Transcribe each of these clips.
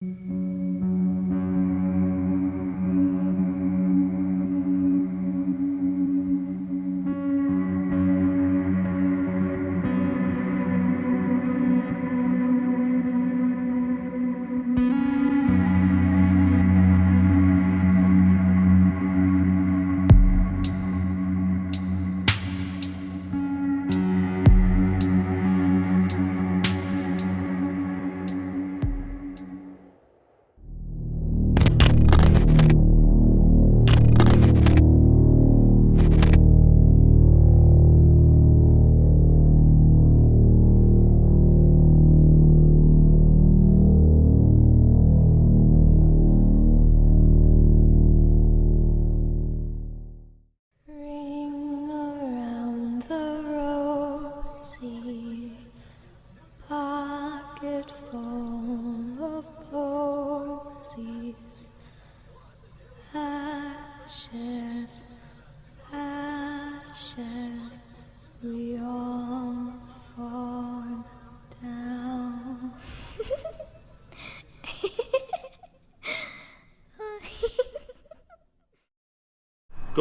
Good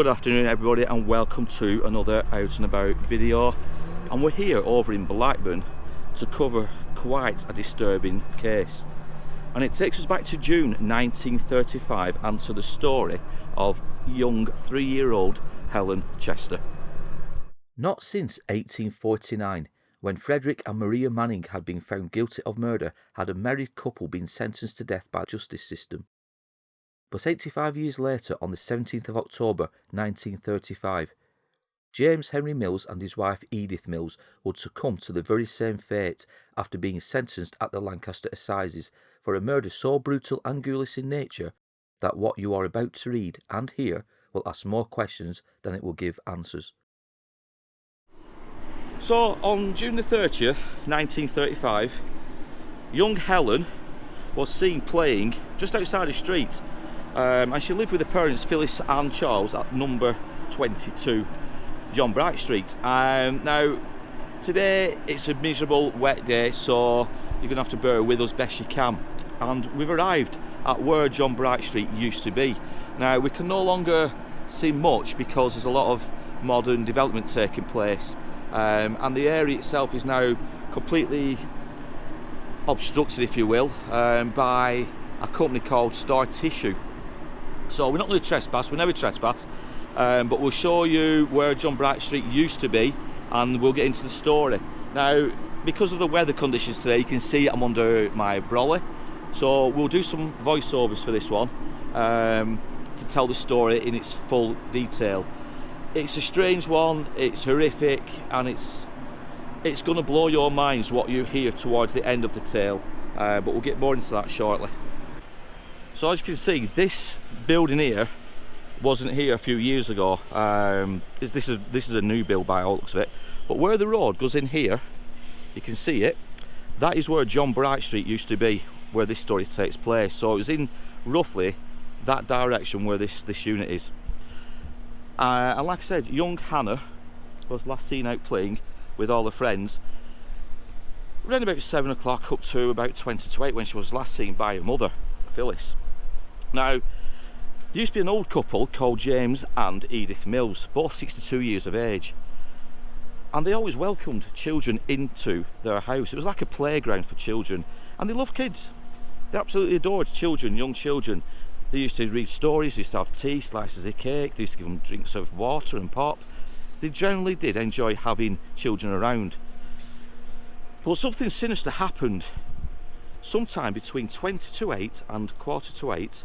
afternoon everybody, and welcome to another out and about video. And we're here over in Blackburn to cover quite a disturbing case, and it takes us back to June 1935 and to the story of young 3-year-old Helen Chester. Not since 1849, when Frederick and Maria Manning had been found guilty of murder, had a married couple been sentenced to death by the justice system. But 85 years later, on the 17th of October 1935, James Henry Mills and his wife Edith Mills would succumb to the very same fate after being sentenced at the Lancaster Assizes for a murder so brutal and ghoulish in nature that what you are about to read and hear will ask more questions than it will give answers. So, on June the 30th, 1935, young Helen was seen playing just outside the street. And she lived with her parents, Phyllis and Charles, at number 22 John Bright Street. Now, today it's a miserable wet day, so you're going to have to bear with us best you can. And we've arrived at where John Bright Street used to be. Now, we can no longer see much because there's a lot of modern development taking place, and the area itself is now completely obstructed, if you will, by a company called Star Tissue. So we're not going to trespass, we never trespass, but we'll show you where John Bright Street used to be, and we'll get into the story. Now, because of the weather conditions today, you can see I'm under my brolly, so we'll do some voiceovers for this one to tell the story in its full detail. It's a strange one, it's horrific, and it's going to blow your minds what you hear towards the end of the tale, but we'll get more into that shortly. So as you can see, this building here wasn't here a few years ago. This is a new build by all looks of it. But where the road goes in here, you can see it. That is where John Bright Street used to be, where this story takes place. So it was in roughly that direction where this unit is. And like I said, young Hannah was last seen out playing with all her friends around about 7 o'clock up to about 20 to 8 when she was last seen by her mother, Phyllis. Now, there used to be an old couple called James and Edith Mills, both 62 years of age, and they always welcomed children into their house. It was like a playground for children, and they loved kids. They absolutely adored children, young children. They used to read stories, they used to have tea, slices of cake, they used to give them drinks of water and pop. They generally did enjoy having children around. But something sinister happened sometime between 20 to 8 and quarter to 8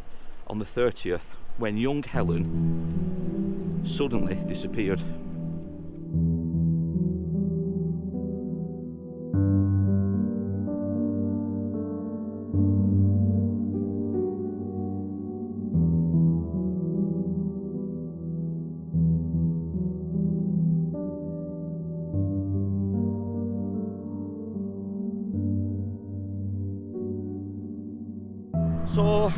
on the 30th, when young Helen suddenly disappeared. So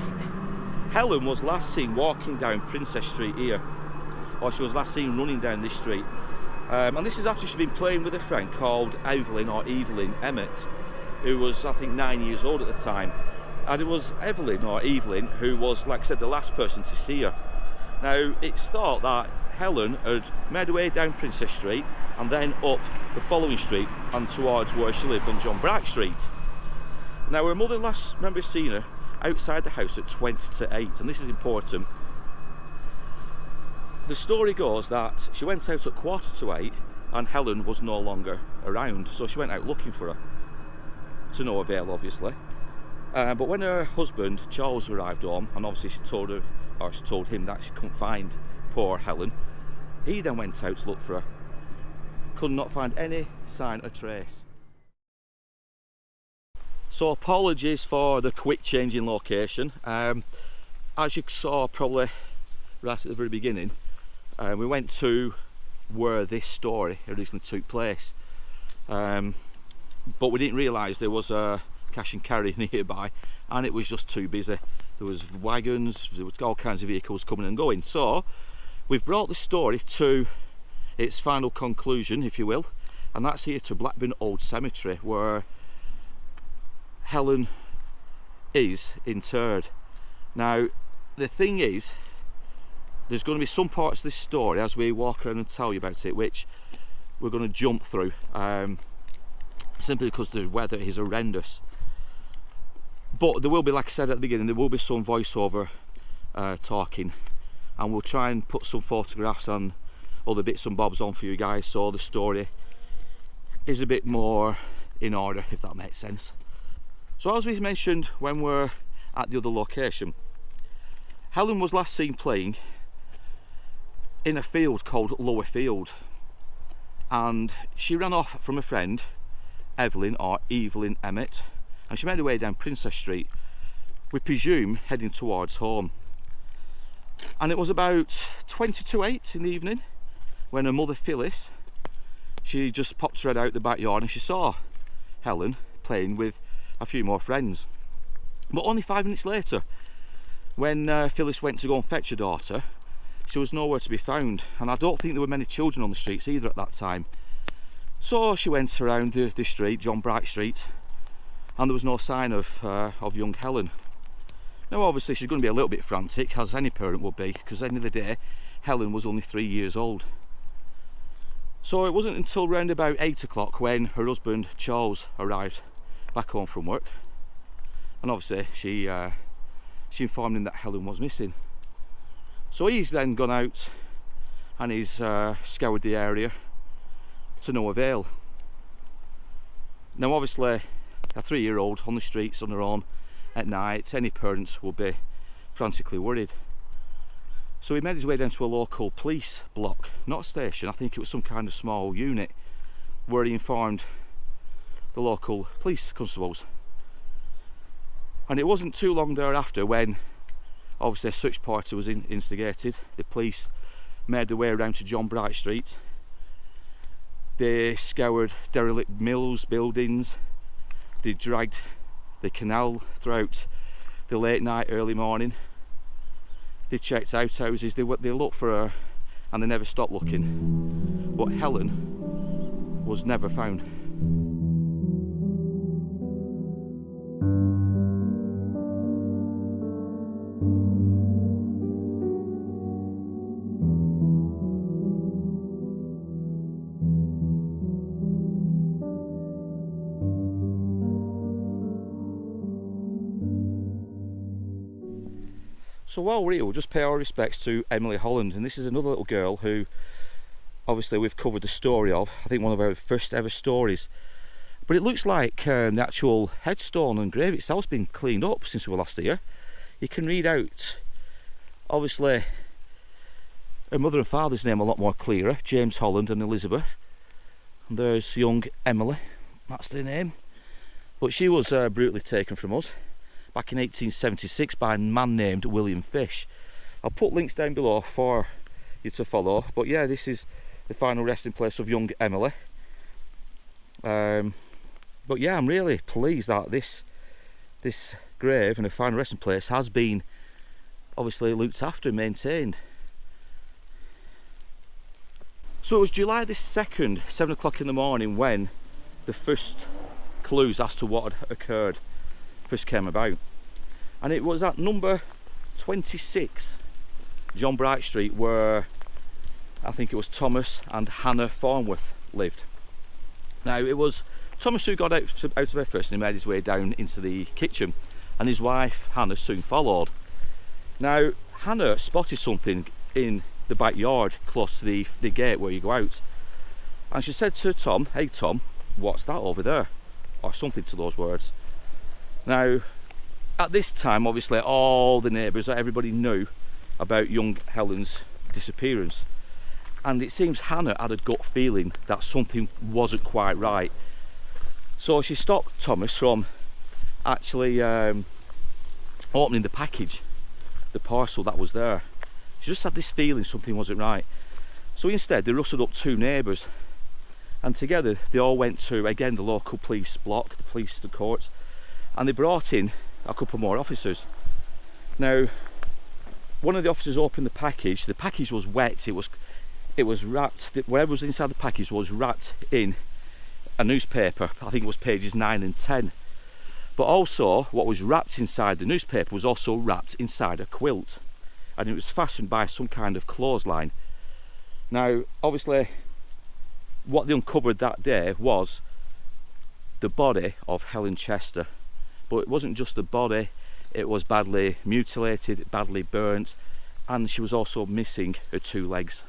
Helen was last seen walking down Princess Street here, or she was last seen running down this street, and this is after she'd been playing with a friend called Evelyn Emmett, who was I think 9 years old at the time. and it was Evelyn or Evelyn who was, like I said, the last person to see her. Now it's thought that Helen had made her way down Princess Street and then up the following street and towards where she lived on John Bright Street. Now her mother last remember seeing her outside the house at 20 to 8, and this is important. The story goes that she went out at 7:45 and Helen was no longer around, so she went out looking for her, to no avail obviously. But when her husband Charles arrived home, and obviously she told him that she couldn't find poor Helen, he then went out to look for her. Could not find any sign or trace. So apologies for the quick change in location. As you saw probably right at the very beginning, we went to where this story originally took place, but we didn't realise there was a cash and carry nearby, and it was just too busy. There was wagons, there was all kinds of vehicles coming and going. So we've brought the story to its final conclusion, if you will, and that's here to Blackburn Old Cemetery, where Helen is interred. Now the thing is, there's going to be some parts of this story as we walk around and tell you about it which we're going to jump through, simply because the weather is horrendous. But there will be, like I said at the beginning, there will be some voiceover talking, and we'll try and put some photographs and other bits and bobs on for you guys, so the story is a bit more in order, if that makes sense. So as we mentioned when we're at the other location, Helen was last seen playing in a field called Lower Field, and she ran off from a friend, Evelyn or Evelyn Emmett, and she made her way down Princess Street, we presume heading towards home. And it was about 20 to 8 in the evening when her mother Phyllis, she just popped her head out the backyard and she saw Helen playing with a few more friends. But only 5 minutes later, when Phyllis went to go and fetch her daughter, she was nowhere to be found, and I don't think there were many children on the streets either at that time. So she went around the street, John Bright Street, and there was no sign of young Helen. Now obviously she's going to be a little bit frantic, as any parent would be, because at the end of the day Helen was only 3 years old. So it wasn't until round about 8 o'clock when her husband Charles arrived back home from work, and obviously she informed him that Helen was missing. So he's then gone out and he's scoured the area to no avail. Now obviously a 3-year-old on the streets on her own at night, any parents will be frantically worried. So he made his way down to a local police block, not a station, I think it was some kind of small unit, where he informed the local police constables. And it wasn't too long thereafter when obviously a search party was instigated. The police made their way around to John Bright Street. They scoured derelict mills, buildings. They dragged the canal throughout the late night, early morning. They checked outhouses. They looked for her, and they never stopped looking. But Helen was never found. So while we're here, we'll just pay our respects to Emily Holland, and this is another little girl who obviously we've covered the story of, I think one of our first ever stories. But it looks like the actual headstone and grave itself's been cleaned up since we were last here. You can read out obviously her mother and father's name a lot more clearer, James Holland and Elizabeth. And there's young Emily, that's their name. But she was brutally taken from us back in 1876 by a man named William Fish. I'll put links down below for you to follow, but yeah, this is the final resting place of young Emily. But yeah, I'm really pleased that this grave and the final resting place has been obviously looked after and maintained. So it was July the 2nd, 7 o'clock in the morning, when the first clues as to what had occurred first came about. and it was at number 26 John Bright Street where I think it was Thomas and Hannah Farnworth lived. Now it was Thomas who got out of bed first, and he made his way down into the kitchen, and his wife Hannah soon followed. Now Hannah spotted something in the backyard close to the gate where you go out, and she said to Tom, "Hey Tom, what's that over there?" or something to those words. Now at this time, obviously all the neighbours, everybody knew about young Helen's disappearance, and it seems Hannah had a gut feeling that something wasn't quite right. So she stopped Thomas from actually opening the package, the parcel that was there. She just had this feeling something wasn't right. So instead they rustled up two neighbours, and together they all went to, again, the local police block, the police, the courts, and they brought in a couple more officers. Now one of the officers opened the package was wet, it was wrapped, whatever was inside the package was wrapped in a newspaper. I think it was pages 9 and 10. But also what was wrapped inside the newspaper was also wrapped inside a quilt, and it was fastened by some kind of clothesline. Now obviously what they uncovered that day was the body of Helen Chester, but it wasn't just the body, it was badly mutilated, badly burnt, and she was also missing her two legs.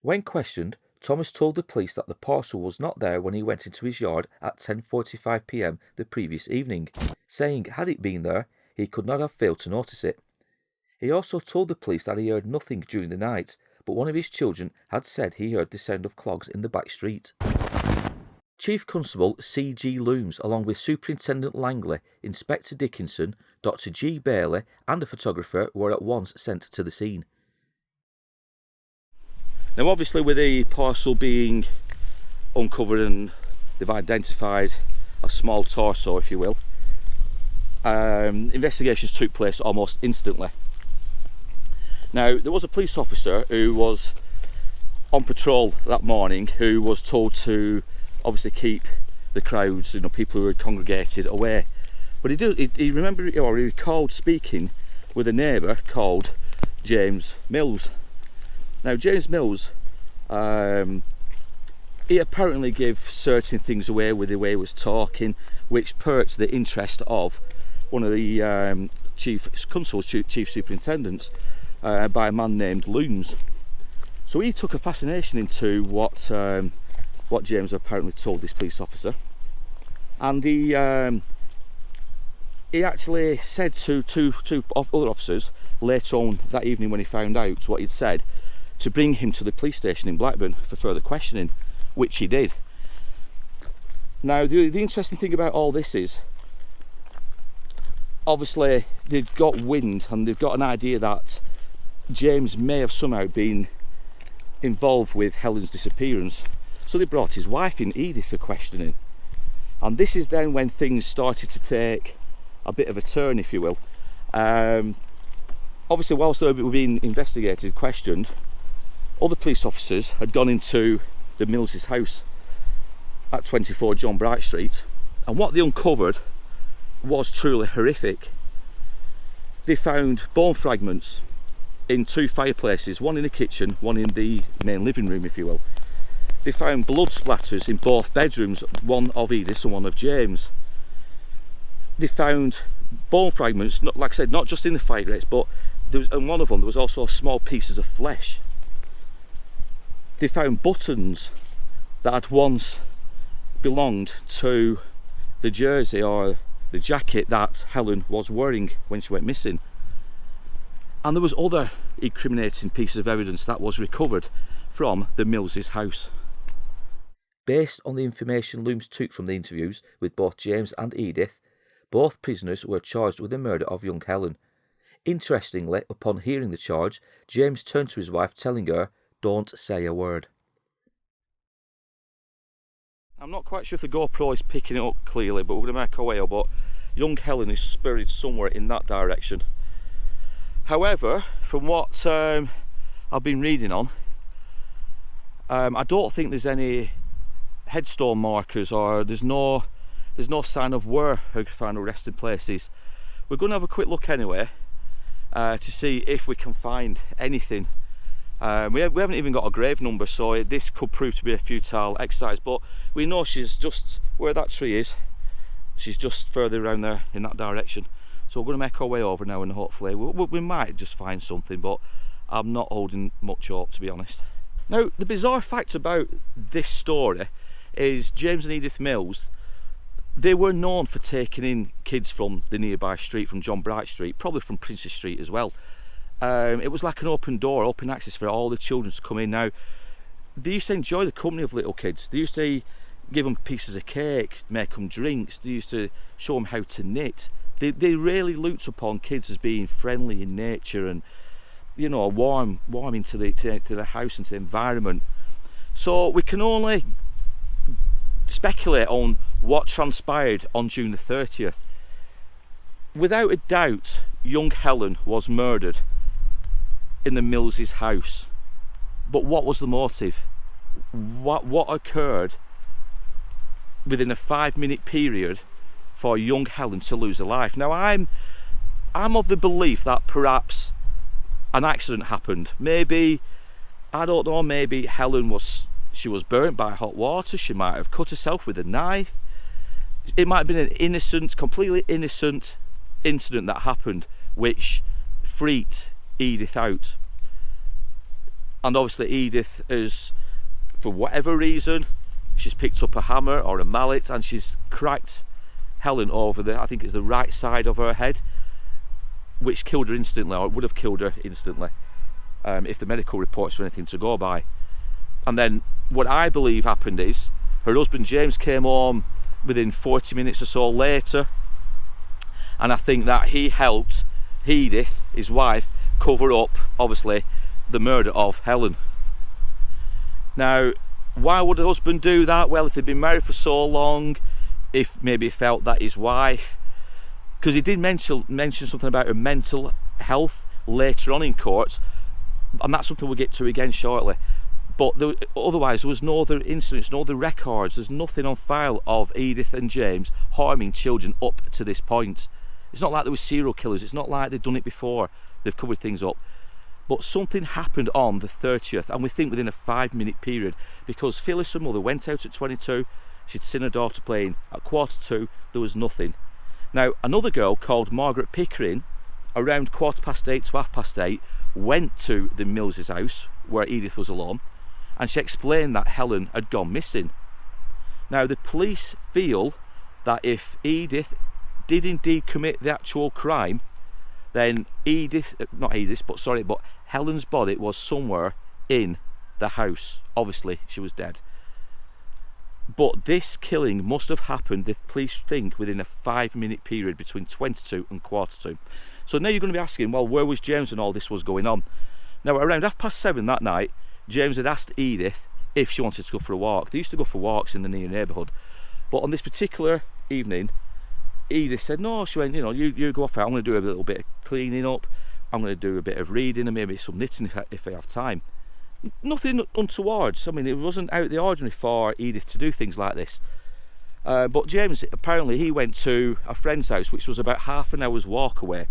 When questioned, Thomas told the police that the parcel was not there when he went into his yard at 10:45 p.m. the previous evening, saying had it been there, he could not have failed to notice it. He also told the police that he heard nothing during the night, but one of his children had said he heard the sound of clogs in the back street. Chief Constable C.G. Looms, along with Superintendent Langley, Inspector Dickinson, Dr. G. Bailey and a photographer were at once sent to the scene. Now obviously with the parcel being uncovered and they've identified a small torso, if you will, investigations took place almost instantly. Now there was a police officer who was on patrol that morning who was told to obviously keep the crowds, people who had congregated, away. But he recalled speaking with a neighbour called James Mills. Now James Mills, he apparently gave certain things away with the way he was talking, which perked the interest of one of the chief constables, chief superintendents, by a man named Looms. So he took a fascination into what James apparently told this police officer, and he actually said to two other officers later on that evening when he found out what he'd said, to bring him to the police station in Blackburn for further questioning, which he did. Now the interesting thing about all this is, obviously they've got wind and they've got an idea that James may have somehow been involved with Helen's disappearance. So they brought his wife in, Edith, for questioning. And this is then when things started to take a bit of a turn, if you will. Obviously, whilst they were being investigated, questioned, other police officers had gone into the Mills' house at 24 John Bright Street, and what they uncovered was truly horrific. They found bone fragments in two fireplaces, one in the kitchen, one in the main living room, if you will. They found blood splatters in both bedrooms, one of Edith and one of James. They found bone fragments, like I said, not just in the fire grates, but in one of them there was also small pieces of flesh. They found buttons that had once belonged to the jersey or the jacket that Helen was wearing when she went missing. And there was other incriminating pieces of evidence that was recovered from the Mills' house. Based on the information Looms took from the interviews with both James and Edith, both prisoners were charged with the murder of young Helen. Interestingly, upon hearing the charge, James turned to his wife telling her, "Don't say a word." I'm not quite sure if the GoPro is picking it up clearly, but we're going to make our way up. But young Helen is buried somewhere in that direction. However, from what I've been reading on, I don't think there's any headstone markers, or there's no sign of where her final resting place is. we're going to have a quick look anyway to see if we can find anything. We haven't even got a grave number, so this could prove to be a futile exercise, but we know she's just where that tree is. She's just further around there in that direction. So we're going to make our way over now, and hopefully we might just find something, but I'm not holding much hope, to be honest. Now, the bizarre fact about this story is James and Edith Mills, they were known for taking in kids from the nearby street, from John Bright Street, probably from Princess Street as well. It was like an open door, open access for all the children to come in. Now, they used to enjoy the company of little kids. They used to give them pieces of cake, make them drinks. They used to show them how to knit. They really looked upon kids as being friendly in nature and, you know, warm into the house and to the environment. So we can only speculate on what transpired on June the 30th. Without a doubt, young Helen was murdered in the Mills's house. But what was the motive? What occurred within a 5-minute period for young Helen to lose her life? Now, I'm of the belief that perhaps an accident happened. Maybe, I don't know, maybe Helen was burnt by hot water. She might have cut herself with a knife. It might have been an innocent, completely innocent incident that happened which freaked Edith out. And obviously Edith is, for whatever reason, she's picked up a hammer or a mallet and she's cracked Helen over I think it's the right side of her head, which killed her instantly, or it would have killed her instantly if the medical reports were anything to go by. And then what I believe happened is her husband James came home within 40 minutes or so later, and I think that he helped Edith, his wife, cover up obviously the murder of Helen. Now, why would the husband do that? Well, if they'd been married for so long, if maybe he felt that his wife, because he did mention something about her mental health later on in court, and that's something we'll get to again shortly. But otherwise there was no other incidents, no other records. There's nothing on file of Edith and James harming children up to this point. It's not like there were serial killers, it's not like they've done it before, they've covered things up. But something happened on the 30th, and we think within a 5-minute period, because Phyllis, her mother, went out at 22, she'd seen her daughter playing. At 1:45, there was nothing. Now, another girl called Margaret Pickering, around 8:15 to 8:30, went to the Mills's house where Edith was alone, and she explained that Helen had gone missing. Now, the police feel that if Edith did indeed commit the actual crime, then but Helen's body was somewhere in the house. Obviously, she was dead. But this killing must have happened, the police think, within a 5-minute period between 22 and 1:45. So now you're going to be asking, well, where was James when all this was going on? Now, around 7:30 that night, James had asked Edith if she wanted to go for a walk. They used to go for walks in the near neighbourhood. But on this particular evening, Edith said, no, she went, you go off out, I'm going to do a little bit of cleaning up, I'm going to do a bit of reading and maybe some knitting if I have time. Nothing untowards. I mean, it wasn't out of the ordinary for Edith to do things like this. But James, apparently he went to a friend's house, which was about half an hour's walk away.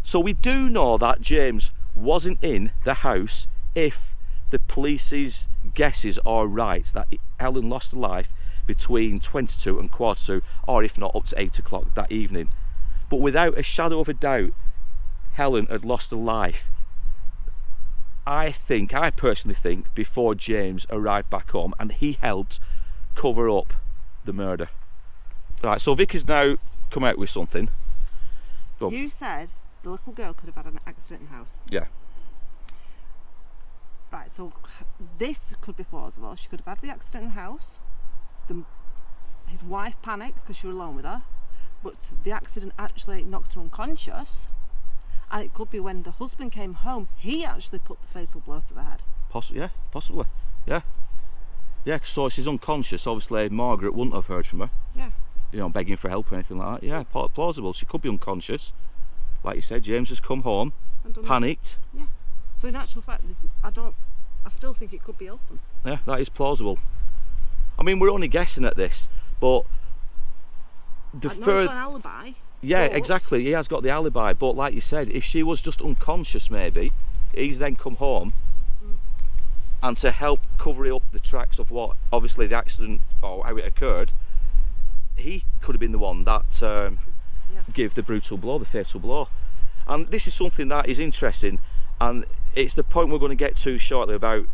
So we do know that James wasn't in the house if the police's guesses are right, that Helen lost her life between 22 and 1:45, or if not up to 8 o'clock that evening. But without a shadow of a doubt, Helen had lost her life, I personally think, before James arrived back home, and he helped cover up the murder. Right, so Vicky's now come out with something. You said the little girl could have had an accident in the house. Yeah. Right, so this could be plausible. She could have had the accident in the house. His wife panicked because she was alone with her, but the accident actually knocked her unconscious. And it could be when the husband came home, he actually put the fatal blow to the head. Possibly. Yeah, so she's unconscious. Obviously, Margaret wouldn't have heard from her. Yeah. Begging for help or anything like that. Yeah, plausible. She could be unconscious. Like you said, James has come home, panicked. Yeah. So in actual fact, I still think it could be open. Yeah, that is plausible. I mean, we're only guessing at this, but I know it's got an alibi. Yeah, But- exactly. He has got the alibi, but like you said, if she was just unconscious, maybe he's then come home, and to help cover up the tracks of what obviously the accident or how it occurred, he could have been the one that gave the brutal blow, the fatal blow. And this is something that is interesting, and it's the point we're going to get to shortly about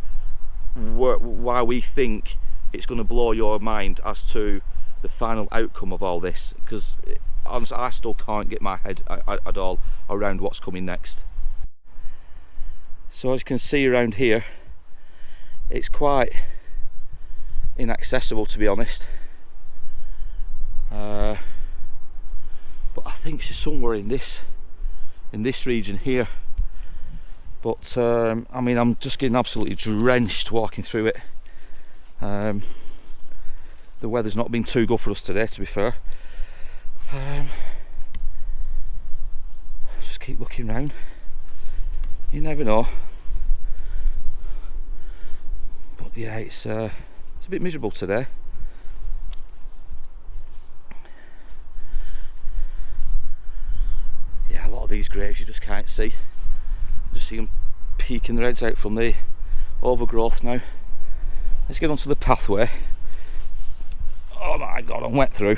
why we think it's going to blow your mind as to the final outcome of all this, because honestly, I still can't get my head at all around what's coming next. So as you can see around here, it's quite inaccessible, to be honest. But I think she's somewhere in this region here. But I mean, I'm just getting absolutely drenched walking through it. The weather's not been too good for us today, to be fair. Just keep looking around. You never know. But yeah, it's a bit miserable today. Yeah, a lot of these graves you just can't see. Just see them peeking their heads out from the overgrowth now. Let's get onto the pathway. Oh my god, I'm wet through.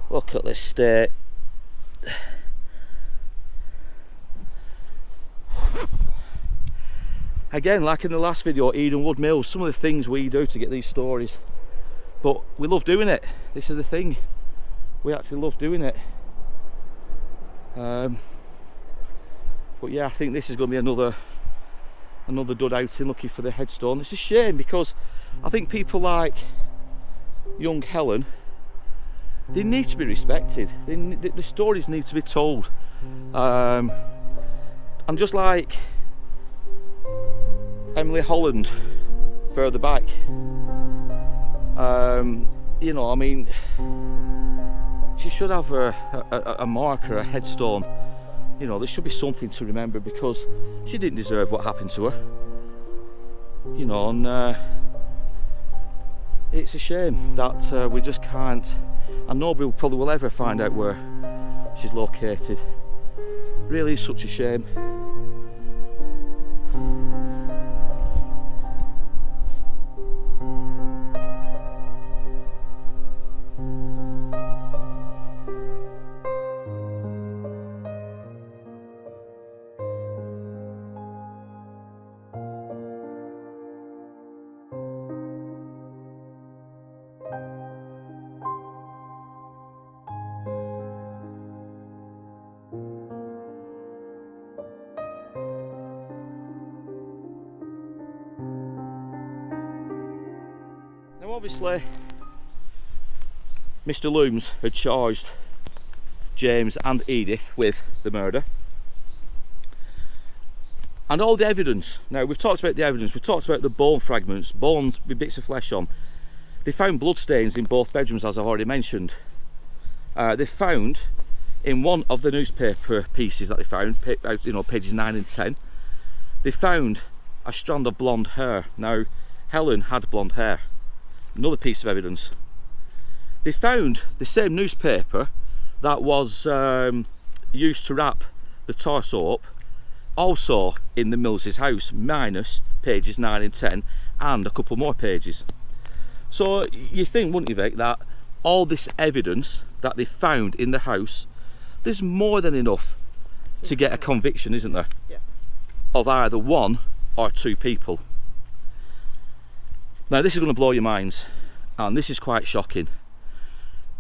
Look at this state. Again, like in the last video, Edenwood Mills, some of the things we do to get these stories, but we love doing it. This is the thing, we actually love doing it. But yeah, I think this is going to be another dud outing looking for the headstone. It's a shame because I think people like young Helen, they need to be respected. The stories need to be told. And just like Emily Holland further back, you know, I mean, she should have a marker, a headstone. You know, there should be something to remember, because she didn't deserve what happened to her. You know, and it's a shame that we just can't, and nobody probably will ever find out where she's located. Really is such a shame. Now obviously Mr. Looms had charged James and Edith with the murder, and all the evidence. Now we've talked about the evidence, we've talked about the bone fragments, bones with bits of flesh on. They found blood stains in both bedrooms, as I've already mentioned. They found in one of the newspaper pieces that they found, you know, pages 9 and 10, they found a strand of blonde hair. Now Helen had blonde hair. Another piece of evidence. They found the same newspaper that was used to wrap the torso up, also in the Mills's house, minus pages 9 and 10 and a couple more pages. So you think, wouldn't you, Vic, that all this evidence that they found in the house, there's more than enough to get a conviction, isn't there? Yeah. Of either one or two people. Now this is going to blow your minds, and this is quite shocking.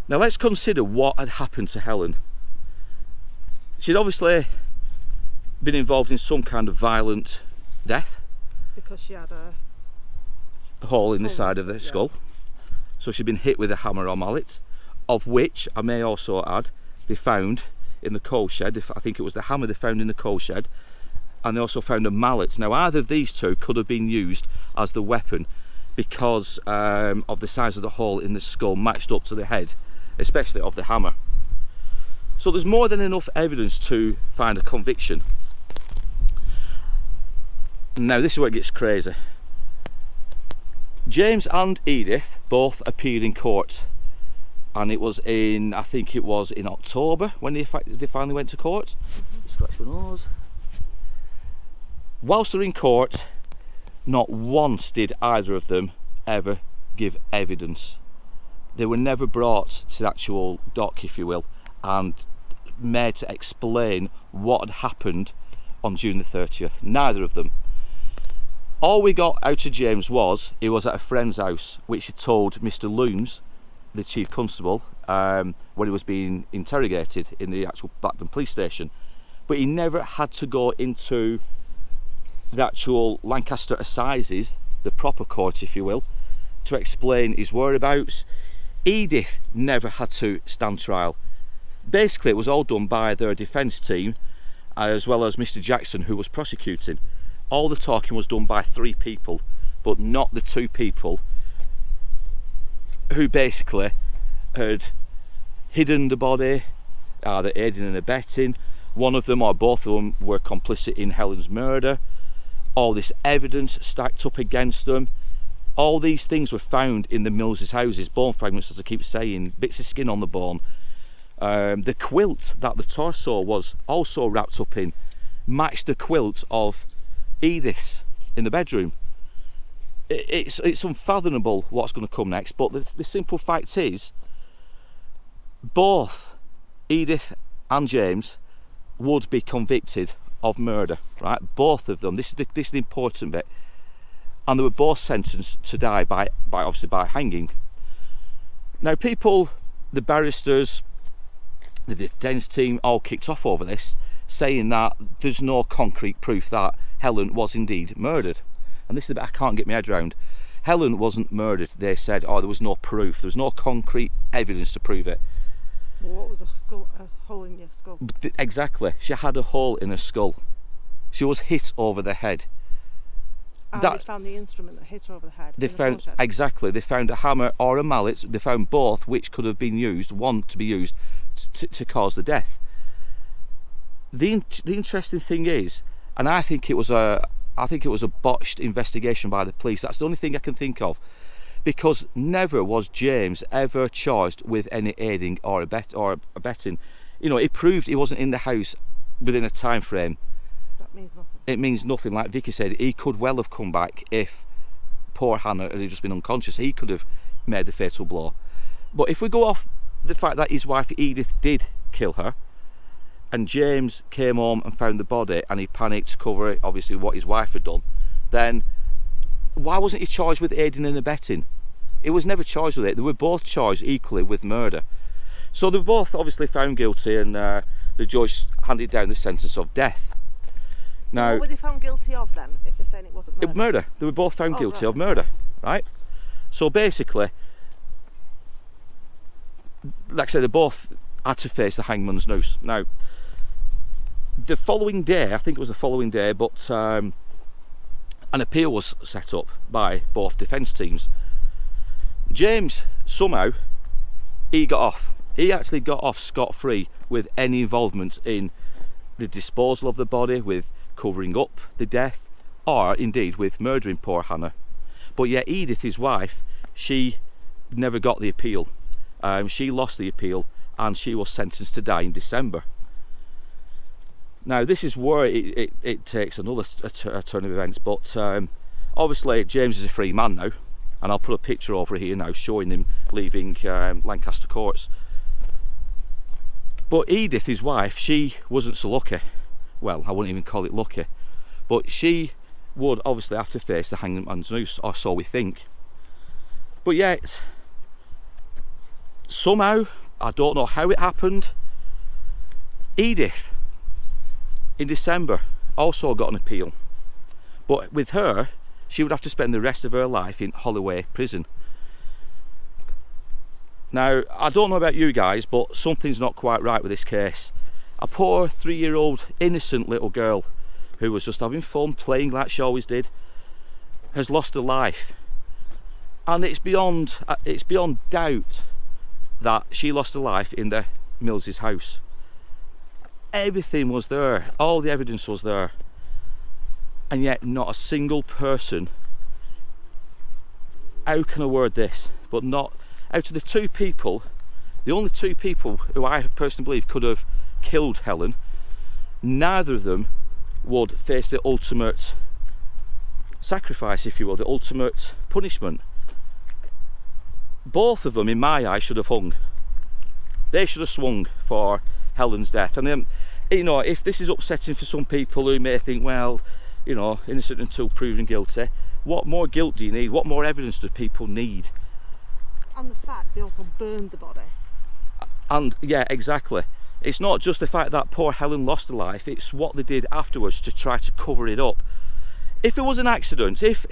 Now let's consider what had happened to Helen. She'd obviously been involved in some kind of violent death. Because she had a hole in the side of the skull. So she'd been hit with a hammer or mallet, of which I may also add they found in the coal shed. I think it was the hammer they found in the coal shed, and they also found a mallet. Now either of these two could have been used as the weapon, because of the size of the hole in the skull matched up to the head, especially of the hammer. So there's more than enough evidence to find a conviction. Now this is where it gets crazy. James and Edith both appeared in court and it was in, I think it was in October when they finally went to court. Scratch my nose. Whilst they're in court, not once did either of them ever give evidence. They were never brought to the actual dock, if you will, and made to explain what had happened on June the 30th. Neither of them. All we got out of James was he was at a friend's house, which he told Mr. Looms, the chief constable, when he was being interrogated in the actual Blackburn police station. But he never had to go into the actual Lancaster Assizes, the proper court, if you will, to explain his whereabouts. Edith never had to stand trial. Basically, it was all done by their defence team, as well as Mr. Jackson, who was prosecuting. All the talking was done by 3 people, but not the 2 people who basically had hidden the body, either aiding and abetting. One of them or both of them were complicit in Helen's murder. All this evidence stacked up against them. All these things were found in the Mills' houses, bone fragments, as I keep saying, bits of skin on the bone. The quilt that the torso was also wrapped up in matched the quilt of Edith's in the bedroom. It's unfathomable what's going to come next, but the simple fact is both Edith and James would be convicted of murder, right? Both of them. This is the important bit. And they were both sentenced to die by obviously by hanging. Now people, the barristers, the defence team all kicked off over this, saying that there's no concrete proof that Helen was indeed murdered. And this is the bit I can't get my head around. Helen wasn't murdered. They said, oh, there was no proof. There was no concrete evidence to prove it. Well, what was a hole in your skull? Exactly. She had a hole in her skull. She was hit over the head. And they found the instrument that hit her over the head. They found, exactly, they found a hammer or a mallet. They found both, which could have been used, one to be used to cause the death. The interesting thing is, and I think it was a botched investigation by the police. That's the only thing I can think of, because never was James ever charged with any aiding or abetting. You know, it proved he wasn't in the house within a time frame. That means nothing. It means nothing. Like Vicky said, he could well have come back if poor Hannah had just been unconscious. He could have made the fatal blow. But if we go off the fact that his wife Edith did kill her, and James came home and found the body and he panicked to cover it, obviously what his wife had done, then why wasn't he charged with aiding and abetting? He was never charged with it. They were both charged equally with murder. So they were both obviously found guilty, and the judge handed down the sentence of death. Now, what were they found guilty of then, if they're saying it wasn't murder? Murder. They were both found guilty of murder, right? So basically, like I said, they both had to face the hangman's noose. Now, the following day, I think it was the following day, but an appeal was set up by both defence teams. James, somehow, he got off. He actually got off scot-free with any involvement in the disposal of the body, with covering up the death, or indeed with murdering poor Hannah. But yet Edith, his wife, she never got the appeal. She lost the appeal and she was sentenced to die in December. Now this is where it takes another turn of events, but obviously James is a free man now, and I'll put a picture over here now showing him leaving Lancaster courts. But Edith, his wife, she wasn't so lucky. Well, I wouldn't even call it lucky, but she would obviously have to face the hangman's noose, or so we think. But yet, somehow, I don't know how it happened, Edith, in December, also got an appeal. But with her, she would have to spend the rest of her life in Holloway prison. Now, I don't know about you guys, but something's not quite right with this case. A poor 3-year-old innocent little girl who was just having fun, playing like she always did, has lost her life. And it's beyond doubt that she lost her life in the Mills' house. Everything was there, all the evidence was there, and yet not a single person, how can I word this, but not out of the 2 people the only two people who I personally believe could have killed Helen, neither of them would face the ultimate sacrifice, if you will, the ultimate punishment. Both of them, in my eyes, should have hung. They should have swung for Helen's death. And you know, if this is upsetting for some people who may think, well, you know, innocent until proven guilty, what more guilt do you need? What more evidence do people need? And the fact they also burned the body. And yeah, exactly. It's not just the fact that poor Helen lost her life, it's what they did afterwards to try to cover it up. If it was an accident, if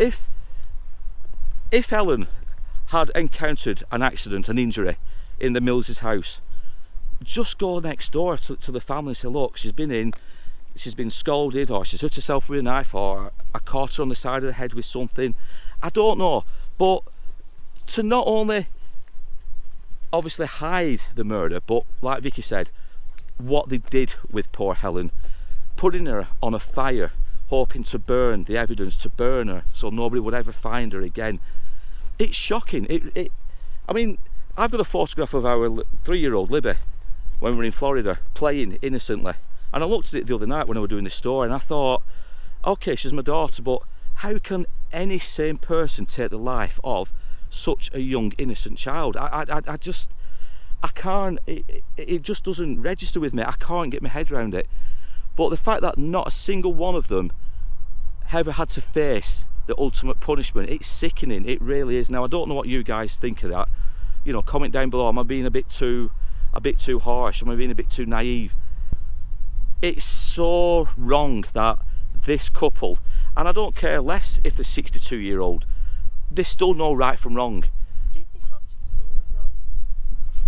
Helen had encountered an accident, an injury in the Mills's house, just go next door to the family and say, look, she's been scolded, or she's hurt herself with a knife, or I caught her on the side of the head with something. I don't know, but to not only obviously hide the murder, but like Vicky said, what they did with poor Helen, putting her on a fire, hoping to burn the evidence, to burn her so nobody would ever find her again. It's shocking. I mean, I've got a photograph of our 3-year-old Libby when we were in Florida playing innocently, and I looked at it the other night when I was doing this story, and I thought, okay, she's my daughter, but how can any sane person take the life of such a young innocent child? I can't, it just doesn't register with me. I can't get my head around it. But the fact that not a single one of them ever had to face the ultimate punishment, it's sickening. It really is. Now, I don't know what you guys think of that. You know, comment down below. Am I being a bit too harsh? Am I being a bit too naive? It's so wrong that this couple, and I don't care less if they're 62-year-old, they still know right from wrong. Did they have children themselves?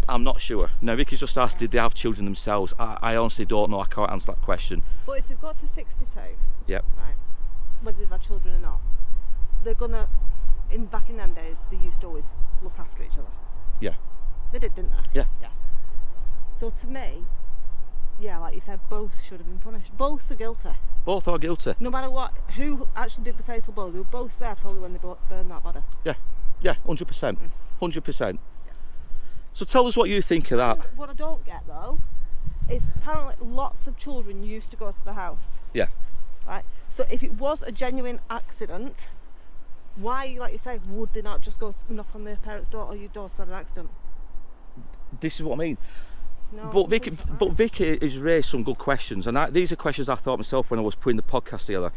I'm not sure. Now, Vicky's just asked, did they have children themselves? I honestly don't know. I can't answer that question. But if they've got to 62, yep, right, whether they've had children or not, they're gonna, back in them days, they used to always look after each other. Yeah. They did, didn't they? Yeah. Yeah. So to me, yeah, like you said, both should have been punished. Both are guilty. Both are guilty. No matter what, who actually did the fatal blow, they were both there probably when they burned that body. Yeah, yeah, 100%. 100%. Yeah. So tell us what you think of that. What I don't get though, is apparently lots of children used to go to the house. Yeah. Right? So if it was a genuine accident, why, like you say, would they not just go to knock on their parents' door, or your daughter's had an accident? This is what I mean. No, but Vicky has raised some good questions, and these are questions I thought myself when I was putting the podcast together.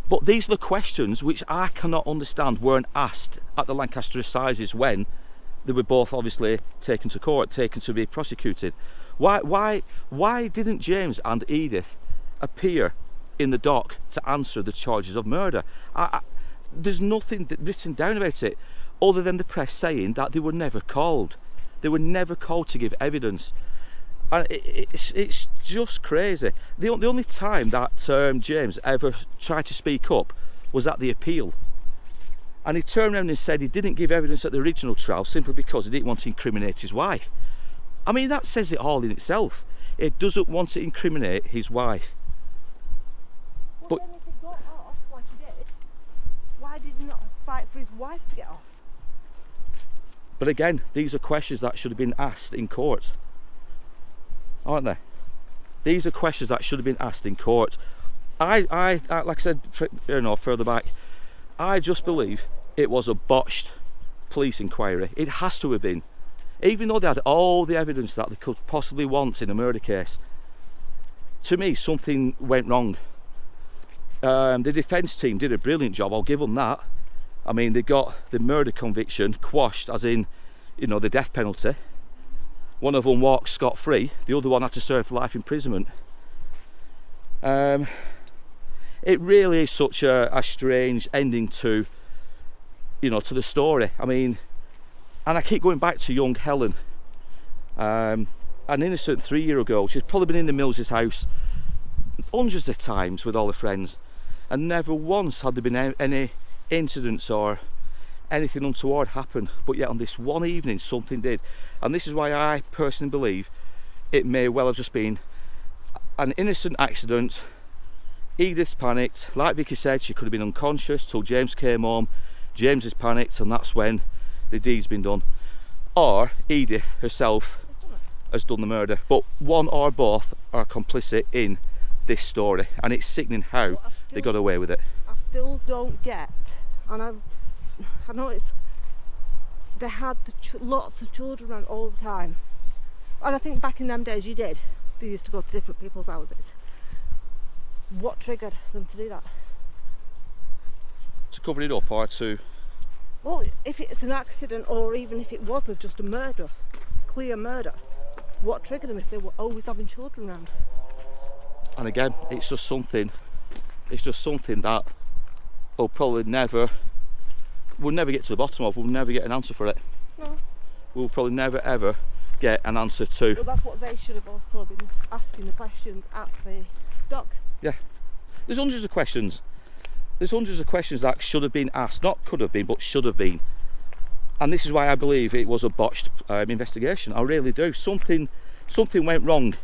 But these are the questions which I cannot understand weren't asked at the Lancaster Assizes when they were both obviously taken to court, taken to be prosecuted. Why didn't James and Edith appear in the dock to answer the charges of murder? There's nothing written down about it other than the press saying that they were never called. They were never called to give evidence. And it's just crazy. The only time that James ever tried to speak up was at the appeal. And he turned around and said he didn't give evidence at the original trial simply because he didn't want to incriminate his wife. I mean, that says it all in itself. He doesn't want to incriminate his wife. Well, but then if he got off like he did, why did he not fight for his wife to get off? But again, these are questions that should have been asked in court, aren't they? These are questions that should have been asked in court. I like I said, you know, further back, I just believe it was a botched police inquiry. It has to have been. Even though they had all the evidence that they could possibly want in a murder case, to me, something went wrong. The defence team did a brilliant job, I'll give them that. I mean, they got the murder conviction quashed, as in, you know, the death penalty. One of them walked scot-free, the other one had to serve life imprisonment. It really is such a strange ending to, you know, to the story. I mean, and I keep going back to young Helen, an innocent 3-year-old girl. She's probably been in the Mills's house hundreds of times with all her friends, and never once had there been any incidents or anything untoward happen, but yet on this one evening something did. And this is why I personally believe it may well have just been an innocent accident. Edith's panicked, like Vicky said, she could have been unconscious till James came home. James has panicked, and that's when the deed's been done. or Edith herself has done the murder. But one or both are complicit in this story, and it's sickening how they got away with it. I still don't get, and I know it's, they had lots of children around all the time, and I think back in them days they used to go to different people's houses. What triggered them to do that? To cover it up, or to... Well, if it's an accident, or even if it was just a murder, clear murder, what triggered them if they were always having children around? And again, it's just something that we'll probably we'll never get to the bottom of. We'll never get an answer for it. No. We'll probably never ever get an answer to. Well, that's what they should have also been asking the questions at the dock. Yeah. There's hundreds of questions. There's hundreds of questions that should have been asked, not could have been, but should have been. And this is why I believe it was a botched investigation. I really do. Something went wrong.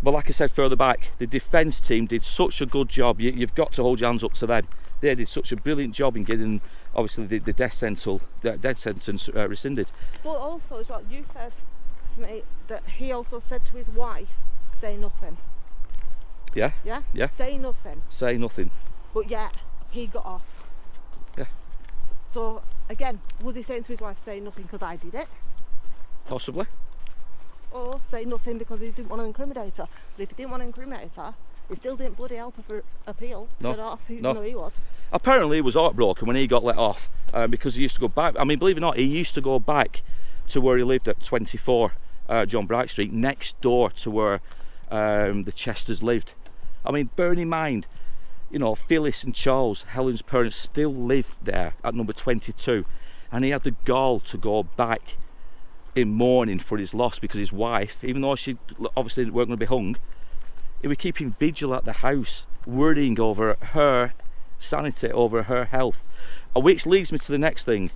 But like I said further back, the defence team did such a good job. You've got to hold your hands up to them. They did such a brilliant job in getting, obviously, the death sentence rescinded. But also as well, you said to me that he also said to his wife, say nothing. Yeah? Yeah? Yeah. Say nothing. Say nothing. But yet, he got off. Yeah. So, again, was he saying to his wife, say nothing because I did it? Possibly. Or say nothing because he didn't want to incriminate her. But if he didn't want to incriminate her, he still didn't bloody help her for appeal to get off, even though he was. Apparently he was heartbroken when he got let off because he used to go back. I mean, believe it or not, he used to go back to where he lived at 24 John Bright Street, next door to where the Chesters lived. I mean, bearing in mind, you know, Phyllis and Charles, Helen's parents, still lived there at number 22, and he had the gall to go back in mourning for his loss because his wife, even though she obviously weren't going to be hung, he was keeping vigil at the house, worrying over her sanity, over her health. Which leads me to the next thing.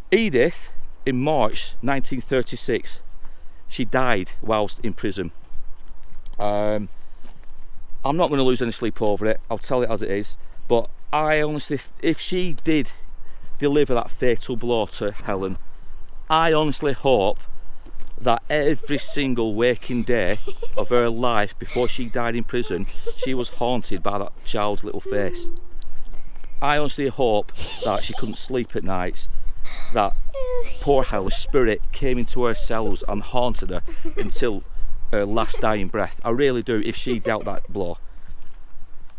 Edith, in March 1936, she died whilst in prison. I'm not going to lose any sleep over it, I'll tell it as it is, but I honestly, if she did deliver that fatal blow to Helen, I honestly hope that every single waking day of her life before she died in prison, she was haunted by that child's little face. I honestly hope that she couldn't sleep at nights, that poor Helen's spirit came into her cells and haunted her until her last dying breath. I really do, if she dealt that blow.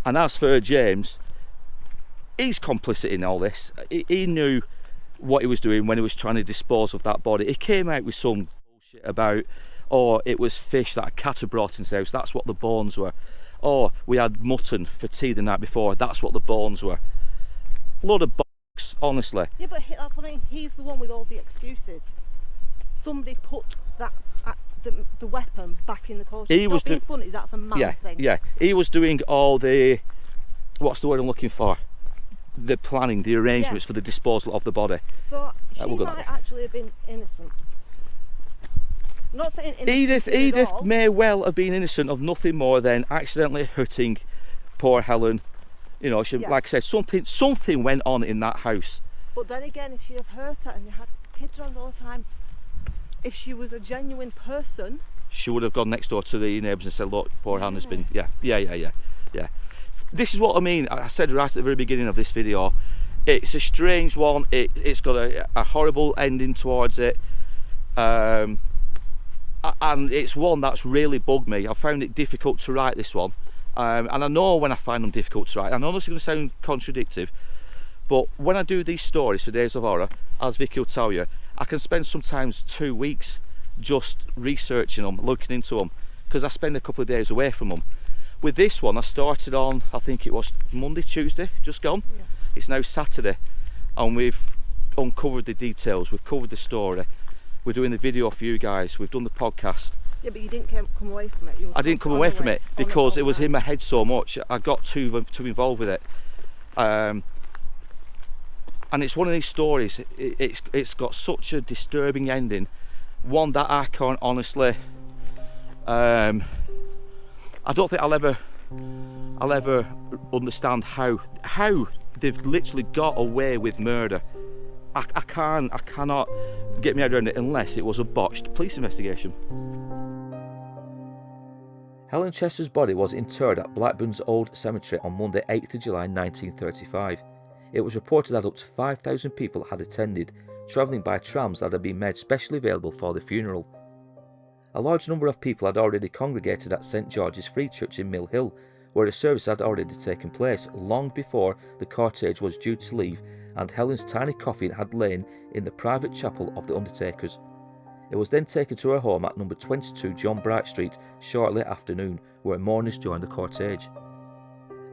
And as for James, he's complicit in all this. He knew what he was doing when he was trying to dispose of that body. He came out with some bullshit about, oh, it was fish that a cat had brought into the house, that's what the bones were. Oh, we had mutton for tea the night before, that's what the bones were. Load of bollocks, honestly. Yeah, but that's what I mean, he's the one with all the excuses. Somebody put that the weapon back in the car. He was being funny, that's a man thing. Yeah, he was doing all the, what's the word I'm looking for? The planning, the arrangements for the disposal of the body. So she might actually have been innocent. I'm not saying innocent. Edith may well have been innocent of nothing more than accidentally hurting poor Helen. You know, she, like I said, something went on in that house. But then again, if she had hurt her and they had kids around all the time, if she was a genuine person, she would have gone next door to the neighbours and said, look, poor Hannah's been, yeah. This is what I mean. I said right at the very beginning of this video, it's a strange one, it's got a horrible ending towards it, and it's one that's really bugged me. I found it difficult to write this one, and I know when I find them difficult to write, I know this is going to sound contradictory, but when I do these stories for Days of Horror, as Vicky will tell you, I can spend sometimes 2 weeks just researching them, looking into them, because I spend a couple of days away from them. With this one, I started on, I think it was Monday, Tuesday, just gone. Yeah. It's now Saturday, and we've uncovered the details, we've covered the story, we're doing the video for you guys, we've done the podcast. Yeah, but you didn't come away from it. I didn't come away from it because it was in my head so much. I got too involved with it. And it's one of these stories, it's got such a disturbing ending, one that I can't honestly, I don't think I'll ever understand how they've literally got away with murder I cannot get my head around it unless it was a botched police investigation. Helen Chester's body was interred at Blackburn's Old Cemetery on Monday 8th of July 1935. It was reported that up to 5,000 people had attended, travelling by trams that had been made specially available for the funeral. A large number of people had already congregated at St George's Free Church in Mill Hill, where a service had already taken place long before the cortege was due to leave, and Helen's tiny coffin had lain in the private chapel of the undertakers. It was then taken to her home at number 22 John Bright Street shortly after noon, where mourners joined the cortege.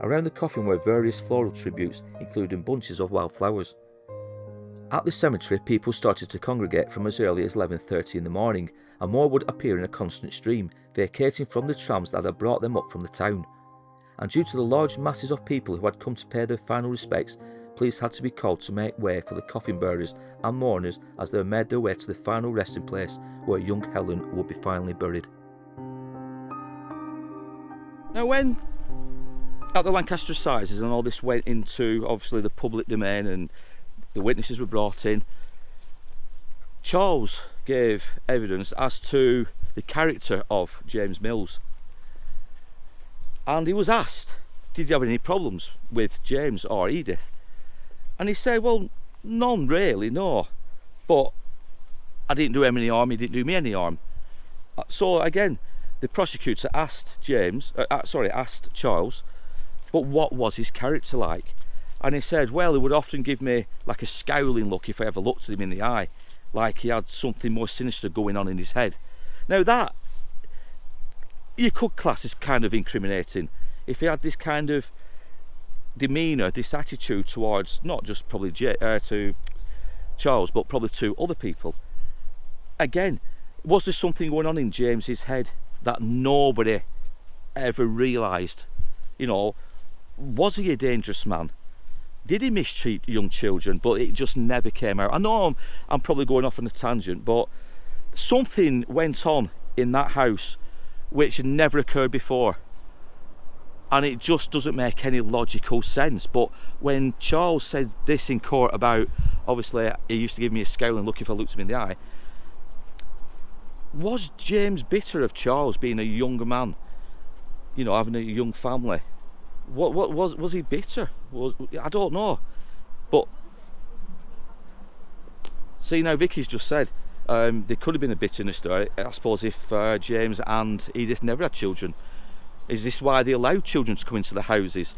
Around the coffin were various floral tributes, including bunches of wildflowers. At the cemetery, people started to congregate from as early as 11:30 in the morning, and more would appear in a constant stream, vacating from the trams that had brought them up from the town. And due to the large masses of people who had come to pay their final respects, police had to be called to make way for the coffin bearers and mourners as they made their way to the final resting place where young Helen would be finally buried. Now, when at the Lancaster Assizes and all this went into obviously the public domain and the witnesses were brought in, Charles gave evidence as to the character of James Mills. And he was asked, did you have any problems with James or Edith? And he said, well, none really, no. But I didn't do him any harm, he didn't do me any harm. So again, the prosecutor asked asked Charles, but what was his character like? And he said, well, he would often give me like a scowling look if I ever looked at him in the eye, like he had something more sinister going on in his head. Now that, you could class as kind of incriminating. If he had this kind of demeanour, this attitude towards not just probably to Charles, but probably to other people. Again, was there something going on in James's head that nobody ever realised? You know, was he a dangerous man? Did he mistreat young children? But it just never came out. I know I'm probably going off on a tangent, but something went on in that house which had never occurred before, and it just doesn't make any logical sense. But when Charles said this in court about, obviously he used to give me a scowling look if I looked him in the eye, was James bitter of Charles being a younger man, you know, having a young family? What was he bitter? I don't know. But see, now Vicky's just said there could have been a bitterness there, I suppose, if James and Edith never had children. Is this why they allowed children to come into the houses?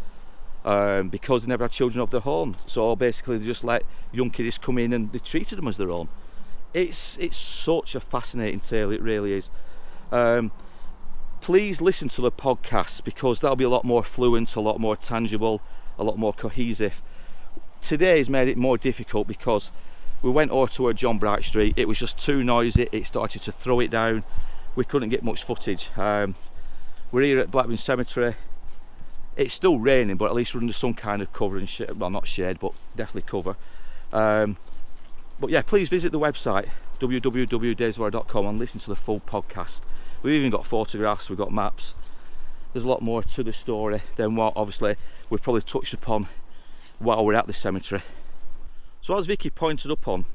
Because they never had children of their own. So basically they just let young kiddies come in and they treated them as their own. It's such a fascinating tale, it really is. Please listen to the podcast, because that'll be a lot more fluent, a lot more tangible, a lot more cohesive. Today's made it more difficult because we went over to John Bright Street. It was just too noisy. It started to throw it down. We couldn't get much footage. We're here at Blackburn Cemetery. It's still raining, but at least we're under some kind of cover and shade. Well, not shade, but definitely cover. But yeah, please visit the website www.daysofhorror.com and listen to the full podcast. We've even got photographs, we've got maps. There's a lot more to the story than what obviously we've probably touched upon while we're at the cemetery. So as Vicky pointed up on,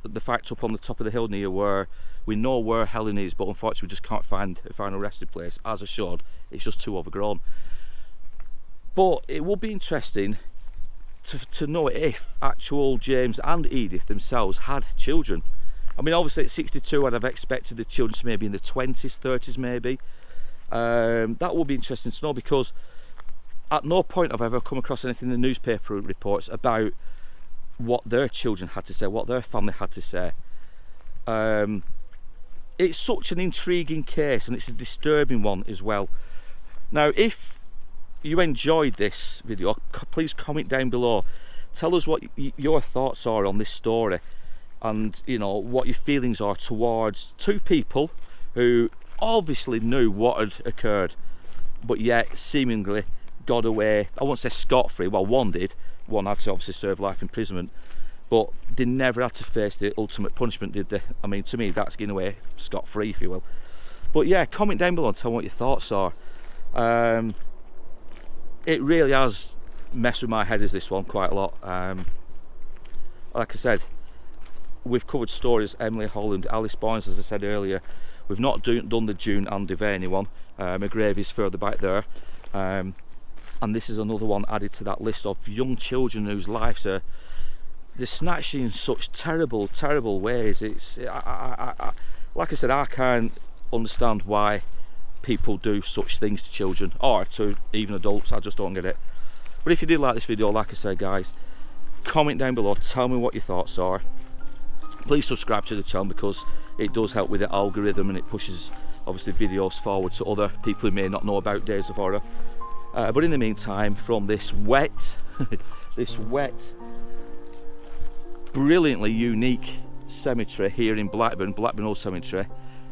the fact up on the top of the hill near where we know where Helen is, but unfortunately we just can't find a final resting place as assured. It's just too overgrown. But it would be interesting to know if actual James and Edith themselves had children. I mean, obviously at 62 I'd have expected the children to maybe in the 20s, 30s maybe. That would be interesting to know, because at no point have I ever come across anything in the newspaper reports about what their children had to say, what their family had to say. It's such an intriguing case, and it's a disturbing one as well. Now, if you enjoyed this video, please comment down below. Tell us what your thoughts are on this story, and you know what your feelings are towards two people who obviously knew what had occurred, but yet seemingly got away. I won't say scot-free. Well, one did. One had to obviously serve life imprisonment, but they never had to face the ultimate punishment, did they? I mean, to me, that's getting away scot-free, if you will. But yeah, comment down below and tell me what your thoughts are. It really has messed with my head, as this one, quite a lot. Like I said, we've covered stories, Emily Holland, Alice Boynes, as I said earlier. We've not done the June and Devane one. My grave is further back there. And this is another one added to that list of young children whose lives are, they're snatched in such terrible, terrible ways. It's like I said, I can't understand why people do such things to children or to even adults. I just don't get it. But if you did like this video, like I said, guys, comment down below, tell me what your thoughts are. Please subscribe to the channel because it does help with the algorithm and it pushes obviously videos forward to other people who may not know about Days of Horror. But in the meantime, from this wet brilliantly unique cemetery here in Blackburn Old Cemetery,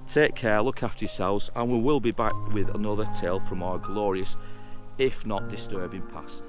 take care, look after yourselves, and we will be back with another tale from our glorious, if not disturbing, past.